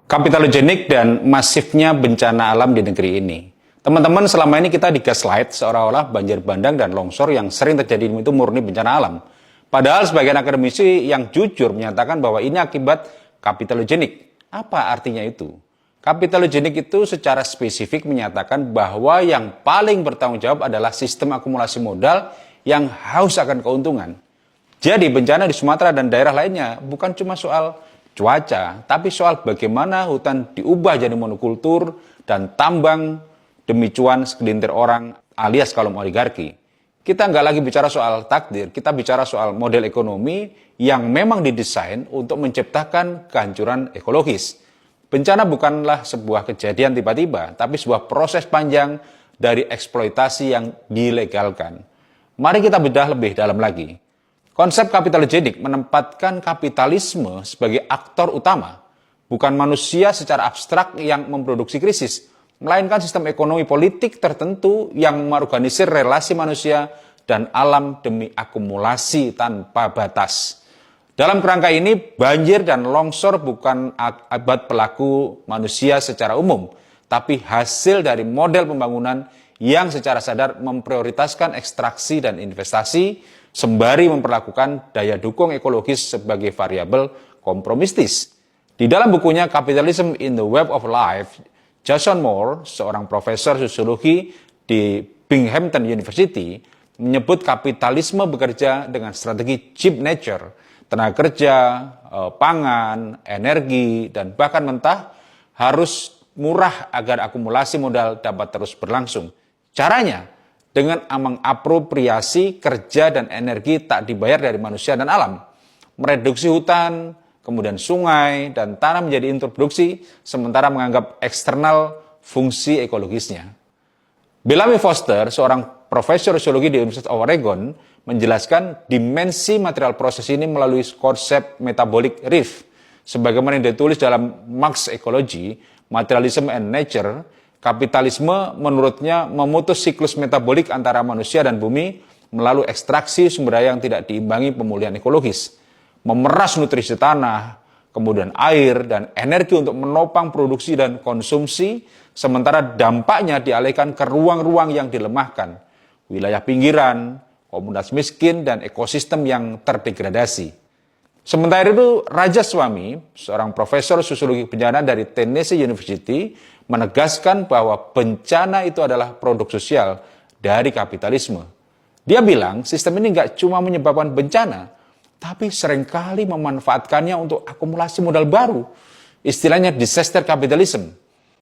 Kapitalogenik dan masifnya bencana alam di negeri ini. Teman-teman, selama ini kita digaslight seolah-olah banjir bandang dan longsor yang sering terjadi itu murni bencana alam. Padahal sebagian akademisi yang jujur menyatakan bahwa ini akibat kapitalogenik. Apa artinya itu? Kapitalogenik itu secara spesifik menyatakan bahwa yang paling bertanggung jawab adalah sistem akumulasi modal yang haus akan keuntungan. Jadi bencana di Sumatera dan daerah lainnya bukan cuma soal cuaca, tapi soal bagaimana hutan diubah jadi monokultur dan tambang demi cuan segelintir orang alias kaum oligarki. Kita nggak lagi bicara soal takdir, kita bicara soal model ekonomi yang memang didesain untuk menciptakan kehancuran ekologis. Bencana bukanlah sebuah kejadian tiba-tiba, tapi sebuah proses panjang dari eksploitasi yang dilegalkan. Mari kita bedah lebih dalam lagi. Konsep kapitalogenik menempatkan kapitalisme sebagai aktor utama, bukan manusia secara abstrak yang memproduksi krisis, melainkan sistem ekonomi politik tertentu yang mengorganisir relasi manusia dan alam demi akumulasi tanpa batas. Dalam kerangka ini, banjir dan longsor bukan akibat pelaku manusia secara umum, tapi hasil dari model pembangunan yang secara sadar memprioritaskan ekstraksi dan investasi, sembari memperlakukan daya dukung ekologis sebagai variabel kompromistis. Di dalam bukunya Capitalism in the Web of Life, Jason Moore, seorang profesor sosiologi di Binghamton University, menyebut kapitalisme bekerja dengan strategi cheap nature, tenaga kerja, pangan, energi, dan bahkan mentah harus murah agar akumulasi modal dapat terus berlangsung. Caranya, dengan mengapropriasi kerja dan energi tak dibayar dari manusia dan alam, mereduksi hutan, kemudian sungai, dan tanah menjadi introduksi, sementara menganggap eksternal fungsi ekologisnya. Bellamy Foster, seorang profesor sosiologi di University of Oregon, menjelaskan dimensi material proses ini melalui konsep metabolic reef. Sebagaimana yang ditulis dalam Marx Ecology, Materialism and Nature, kapitalisme menurutnya memutus siklus metabolik antara manusia dan bumi melalui ekstraksi sumber daya yang tidak diimbangi pemulihan ekologis, memeras nutrisi tanah, kemudian air dan energi untuk menopang produksi dan konsumsi, sementara dampaknya dialihkan ke ruang-ruang yang dilemahkan, wilayah pinggiran, komunitas miskin, dan ekosistem yang terdegradasi. Sementara itu, Raja Swami, seorang profesor sosiologi bencana dari Tennessee University, menegaskan bahwa bencana itu adalah produk sosial dari kapitalisme. Dia bilang sistem ini nggak cuma menyebabkan bencana, tapi seringkali memanfaatkannya untuk akumulasi modal baru. Istilahnya disaster capitalism.